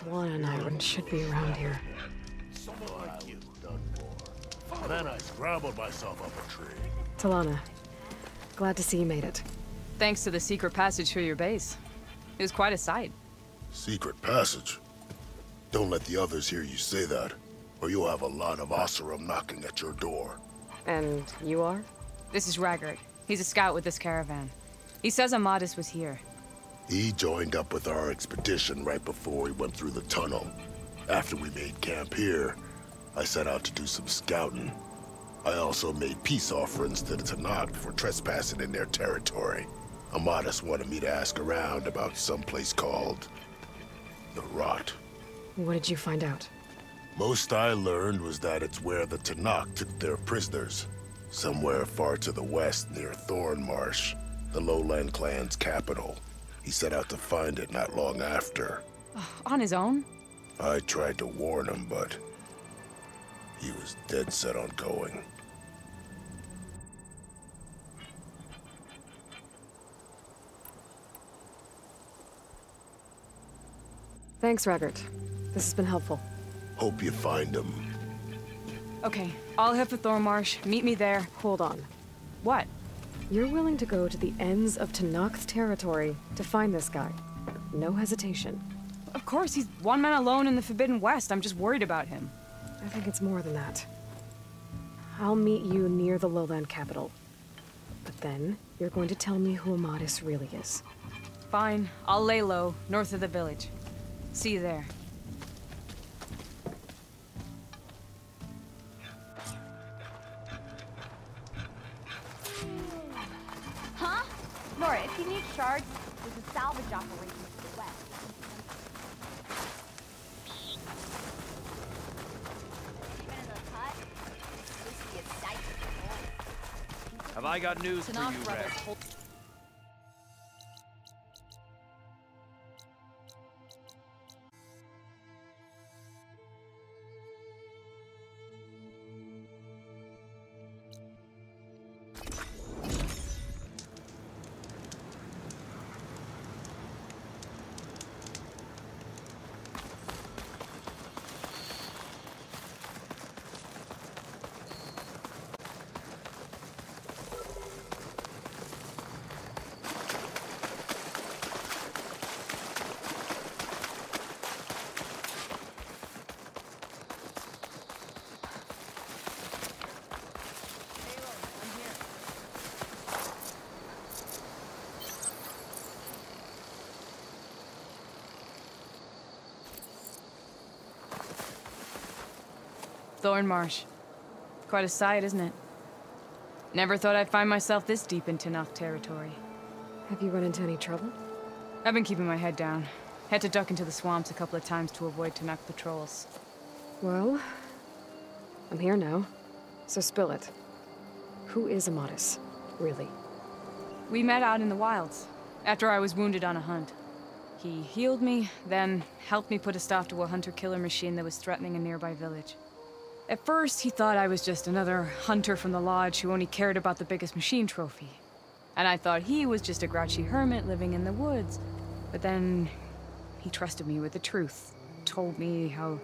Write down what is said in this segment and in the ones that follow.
Talana and I should be around here. And then I scrambled myself up a tree. Talana, glad to see you made it. Thanks to the secret passage through your base. It was quite a sight. Secret passage? Don't let the others hear you say that, or you'll have a lot of Oseram knocking at your door. And you are? This is Raggart. He's a scout with this caravan. He says Amadis was here. He joined up with our expedition right before we went through the tunnel. After we made camp here, I set out to do some scouting. I also made peace offerings to the Tanakh for trespassing in their territory. Amadis wanted me to ask around about some place called the Rot. What did you find out? Most I learned was that it's where the Tanakh took their prisoners. Somewhere far to the west near Thornmarsh, the Lowland clan's capital. He set out to find it not long after. On his own? I tried to warn him, but he was dead set on going. Thanks, Raggart. This has been helpful. Hope you find him. Okay, I'll head for Thornmarsh. Meet me there. Hold on. What? You're willing to go to the ends of Tanakh's territory to find this guy. No hesitation. Of course, he's one man alone in the Forbidden West. I'm just worried about him. I think it's more than that. I'll meet you near the lowland capital. But then, you're going to tell me who Amadis really is. Fine. I'll lay low, north of the village. See you there. Huh? Nora, if you need shards, there's a salvage operation to the west. Even in the hut, used to be a sight to behold. Have I got news for you, Rex? Thornmarsh. Quite a sight, isn't it? Never thought I'd find myself this deep in Tanakh territory. Have you run into any trouble? I've been keeping my head down. Had to duck into the swamps a couple of times to avoid Tanakh patrols. Well, I'm here now, so spill it. Who is Amadis, really? We met out in the wilds, after I was wounded on a hunt. He healed me, then helped me put a stop to a hunter-killer machine that was threatening a nearby village. At first, he thought I was just another hunter from the lodge who only cared about the biggest machine trophy. And I thought he was just a grouchy hermit living in the woods. But then, he trusted me with the truth. Told me how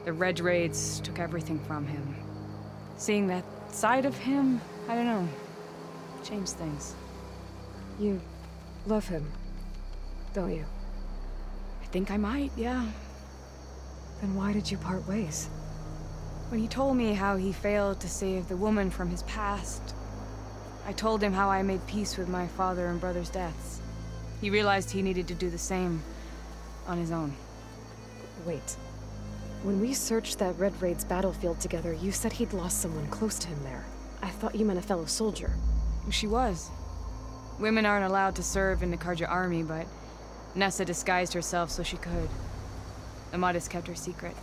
the Red Raids took everything from him. Seeing that side of him, I don't know, changed things. You love him, don't you? I think I might, yeah. Then why did you part ways? When he told me how he failed to save the woman from his past, I told him how I made peace with my father and brother's deaths. He realized he needed to do the same on his own. Wait. When we searched that Red Raid's battlefield together, you said he'd lost someone close to him there. I thought you meant a fellow soldier. She was. Women aren't allowed to serve in the Karja army, but Nessa disguised herself so she could. Amadis kept her secret.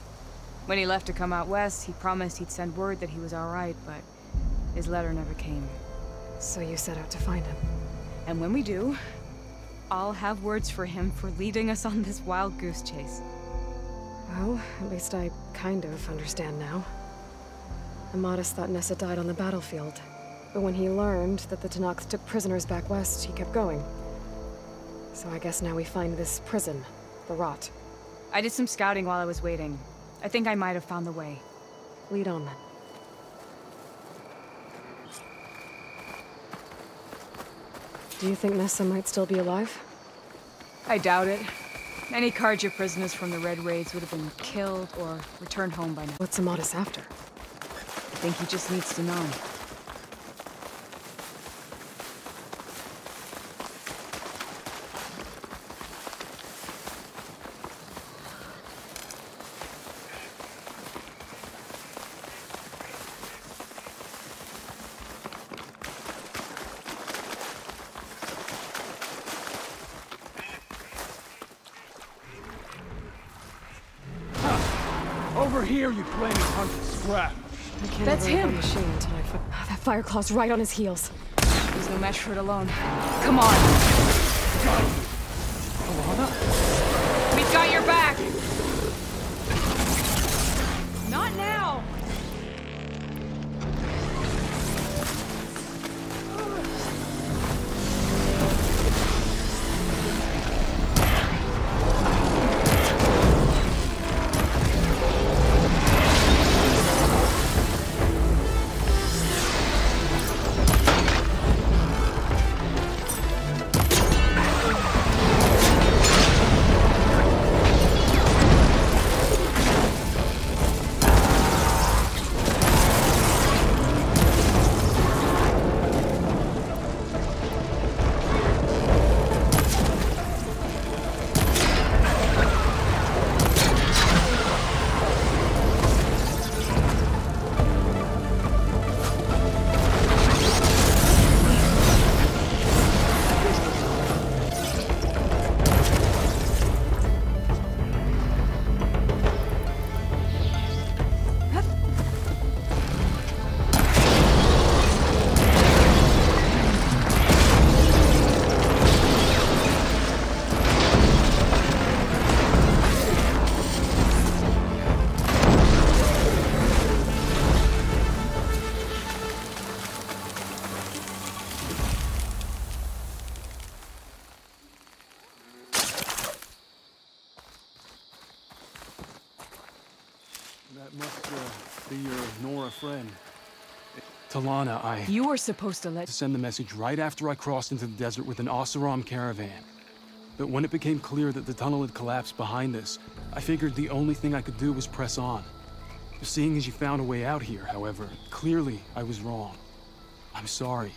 When he left to come out west, he promised he'd send word that he was all right, but his letter never came. So you set out to find him. And when we do, I'll have words for him for leading us on this wild goose chase. Well, at least I kind of understand now. Amadis thought Nessa died on the battlefield, but when he learned that the Tanakhs took prisoners back west, he kept going. So I guess now we find this prison, the Rot. I did some scouting while I was waiting. I think I might have found the way. Lead on then. Do you think Nessa might still be alive? I doubt it. Any Carja prisoners from the Red Raids would have been killed or returned home by now. What's Amatis after? I think he just needs to know. Over here, you flaming hunk of scrap. I can't That's override him. the machine until that Fireclaw's right on his heels. He's no match for it alone. Come on. Alana? We've got your back! Not now! That must be your Nora friend. Talana, You were supposed to let... to send the message right after I crossed into the desert with an Oseram caravan. But when it became clear that the tunnel had collapsed behind us, I figured the only thing I could do was press on. Seeing as you found a way out here, however, clearly I was wrong. I'm sorry.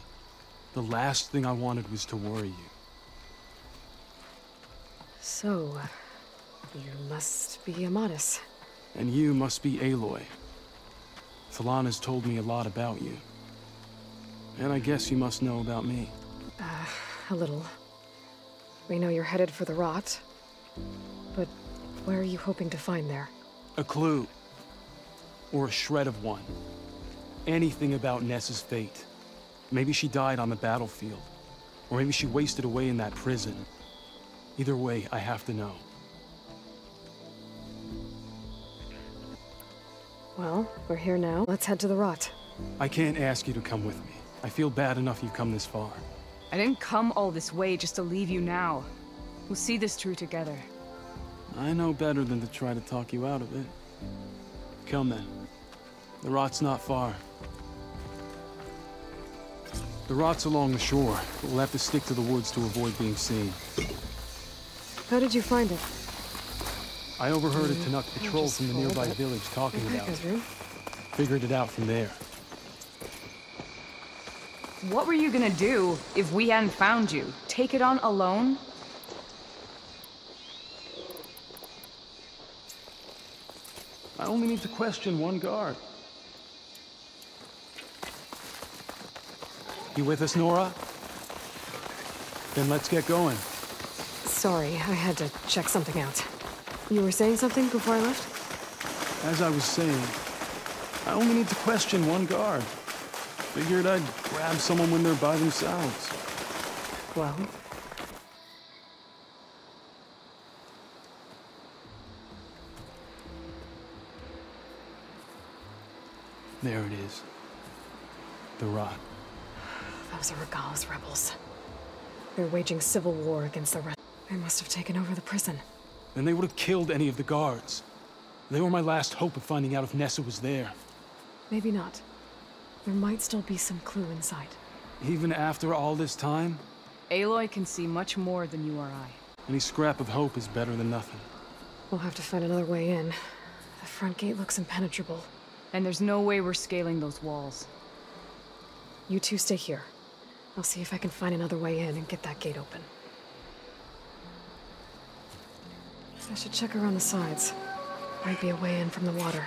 The last thing I wanted was to worry you. So, you must be Amatis. And you must be Aloy. Talana's told me a lot about you. And I guess you must know about me. A little. We know you're headed for the rot. But where are you hoping to find there? A clue. Or a shred of one. Anything about Nessa's fate. Maybe she died on the battlefield. Or maybe she wasted away in that prison. Either way, I have to know. Well, we're here now. Let's head to the rot. I can't ask you to come with me. I feel bad enough you've come this far. I didn't come all this way just to leave you now. We'll see this through together. I know better than to try to talk you out of it. Come then. The rot's not far. The rot's along the shore, but we'll have to stick to the woods to avoid being seen. How did you find it? I overheard a Tanuk patrol just from the fold nearby it. village talking In about Becca's it. room? Figured it out from there. What were you gonna do if we hadn't found you? Take it on alone? I only need to question one guard. You with us, Nora? Then let's get going. Sorry, I had to check something out. You were saying something before I left? As I was saying, I only need to question one guard. Figured I'd grab someone when they're by themselves. Well, There it is. The rot. those are Regal's rebels. They're waging civil war against the rest. They must have taken over the prison. then they would have killed any of the guards. They were my last hope of finding out if Nessa was there. Maybe not. There might still be some clue inside. Even after all this time, Aloy can see much more than you or I. any scrap of hope is better than nothing. We'll have to find another way in. The front gate looks impenetrable. And there's no way we're scaling those walls. You two stay here. I'll see if I can find another way in and get that gate open. I should check around the sides. Might be a way in from the water.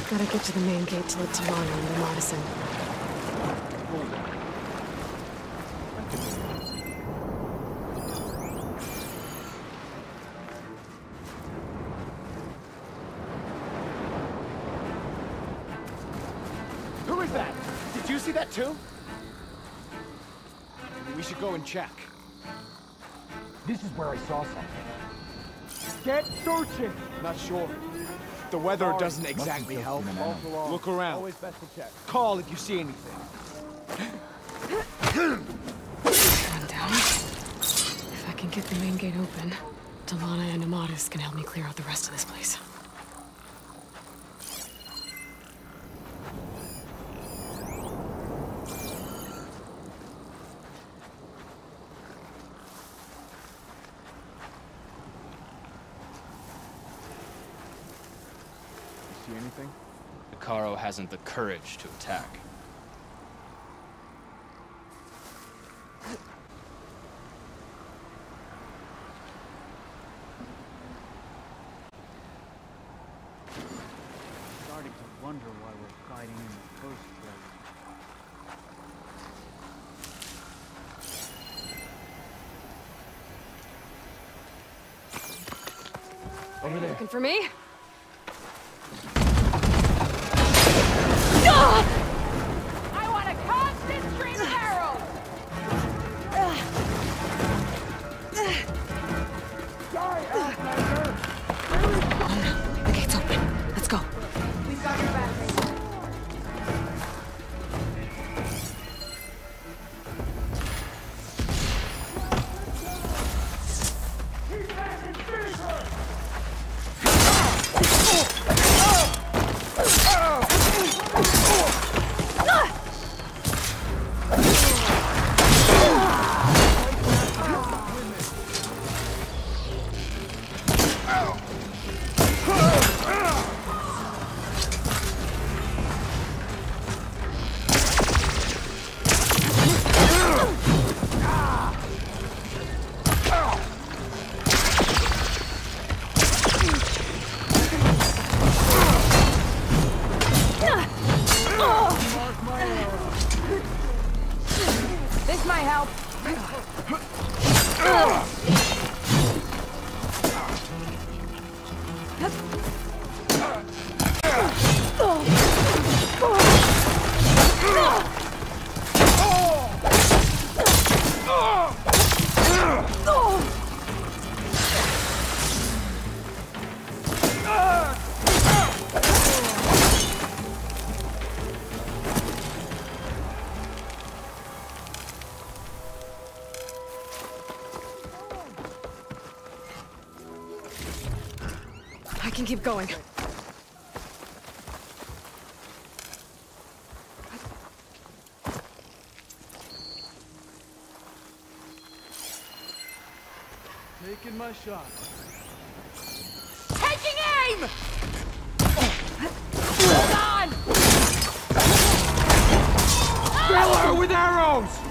Gotta get to the main gate to let Talana and the Madison. Who is that? Did you see that too? We should go and check. This is where I saw something. Get searching! Not sure. The weather doesn't exactly help. Look around. Always best to check. Call if you see anything. Run down. If I can get the main gate open, Talana and Amadis can help me clear out the rest of this place. See anything? Hekarro hasn't the courage to attack. Starting to wonder why we're fighting in the first place. Over there. Looking for me? I want a constant stream of arrows! The gate's open. Let's go. We've got your back. can keep going. Taking my shot. Taking aim! Hold on! Fill her with arrows!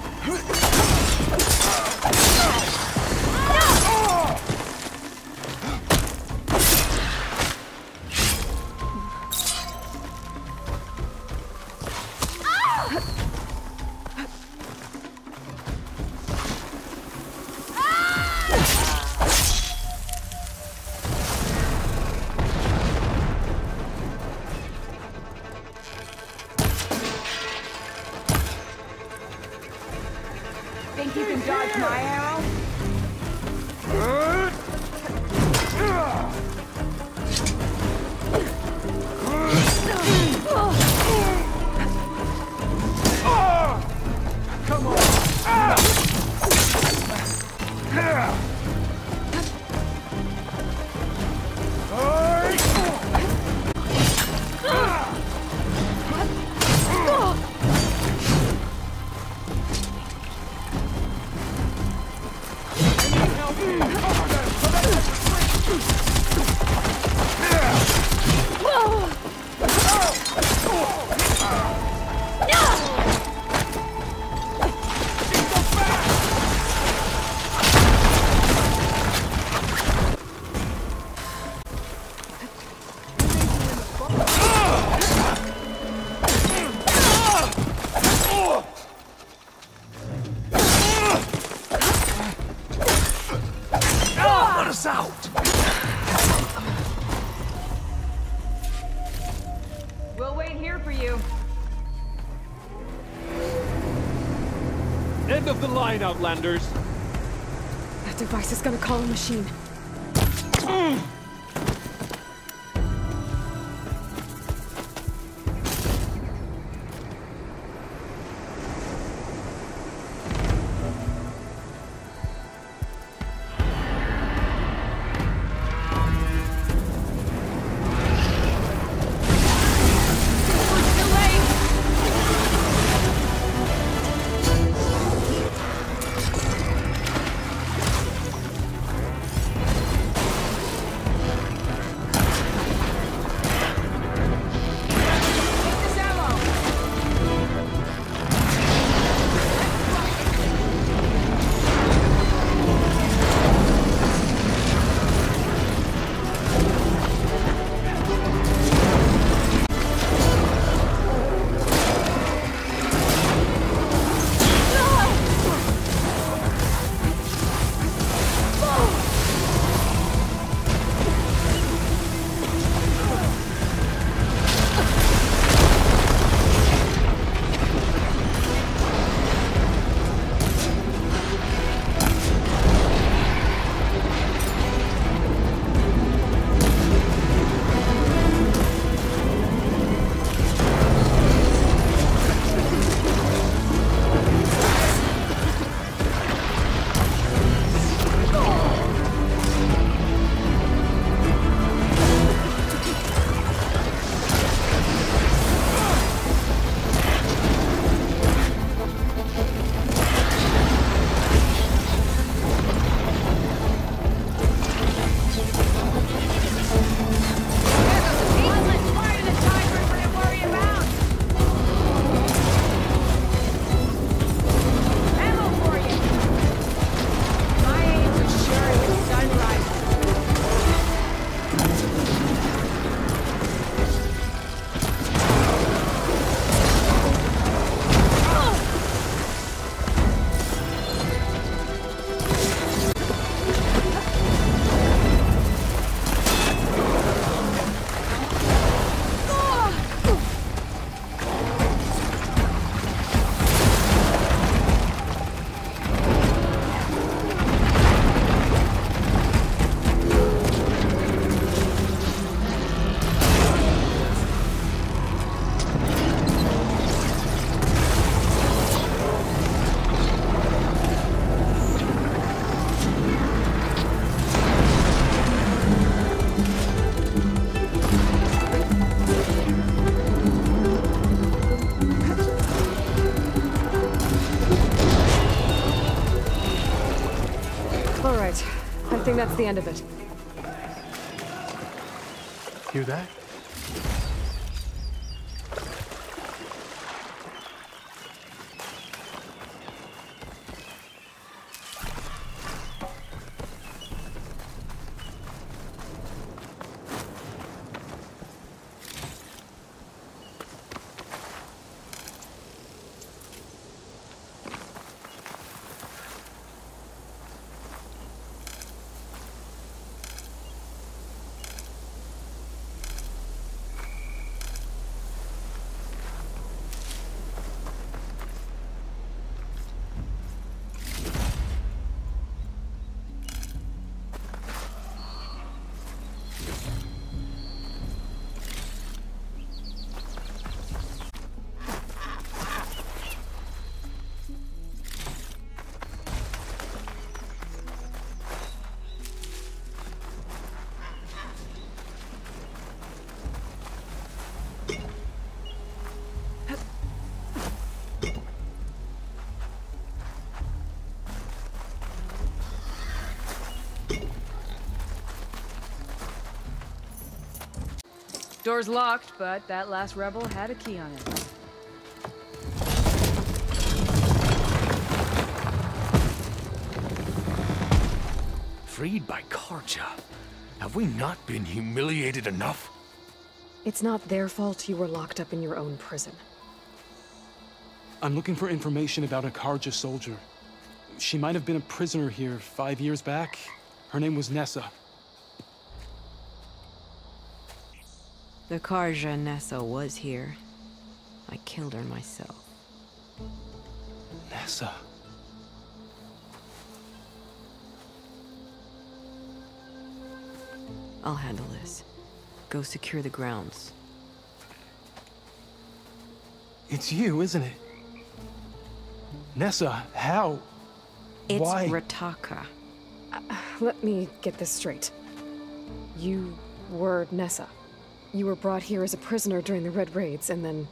Think you can dodge my arrow? Come on! Let us out! We'll wait here for you. End of the line, Outlanders! That device is gonna call a machine. I think that's the end of it. Hear that? Door's locked, but that last rebel had a key on it. Freed by Karja? Have we not been humiliated enough? It's not their fault you were locked up in your own prison. I'm looking for information about a Karja soldier. She might have been a prisoner here 5 years back. Her name was Nessa. The Karja Nessa was here. I killed her myself. Nessa. I'll handle this. Go secure the grounds. It's you, isn't it? Nessa, how? It's Why? Rataka. Let me get this straight. You were Nessa. You were brought here as a prisoner during the Red Raids and then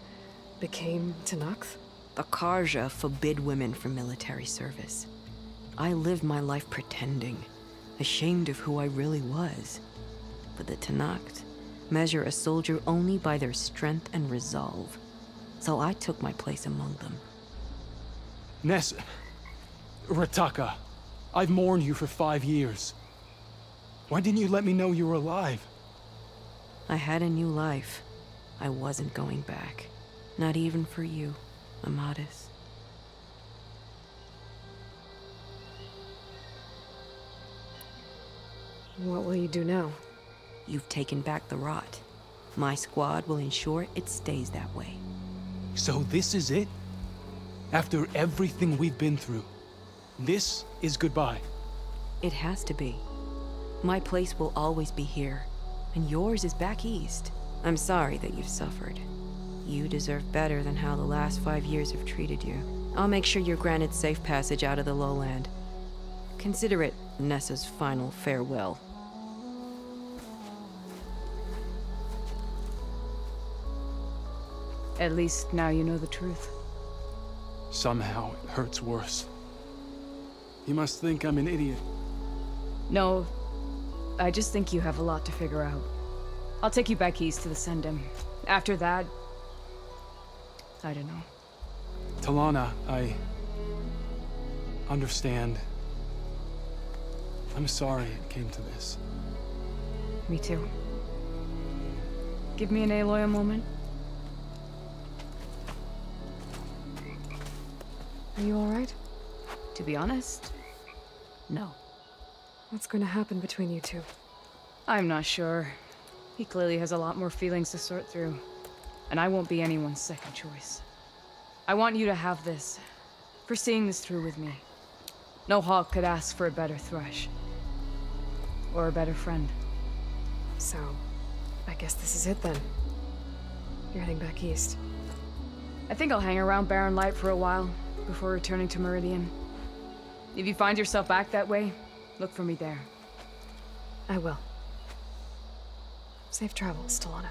became Tenakth? The Karja forbid women from military service. I lived my life pretending, ashamed of who I really was. But the Tenakth measure a soldier only by their strength and resolve. So I took my place among them. Nessa. Rataka. I've mourned you for 5 years. Why didn't you let me know you were alive? I had a new life. I wasn't going back. Not even for you, Amadis. What will you do now? You've taken back the rot. My squad will ensure it stays that way. So this is it? After everything we've been through, this is goodbye? It has to be. My place will always be here, and yours is back east. I'm sorry that you've suffered. You deserve better than how the last 5 years have treated you. I'll make sure you're granted safe passage out of the lowland. Consider it Nessa's final farewell. At least now you know the truth. Somehow it hurts worse. You must think I'm an idiot. No, I just think you have a lot to figure out. I'll take you back east to the Sendem. After that, I don't know. Talana, I understand. I'm sorry it came to this. Me too. Give me an Aloy a moment. Are you alright? To be honest, no. What's going to happen between you two? I'm not sure. He clearly has a lot more feelings to sort through. And I won't be anyone's second choice. I want you to have this, for seeing this through with me. No hawk could ask for a better thrush. Or a better friend. So, I guess this is it then. You're heading back east. I think I'll hang around Barren Light for a while, before returning to Meridian. If you find yourself back that way, look for me there. I will. Safe travels, Talana.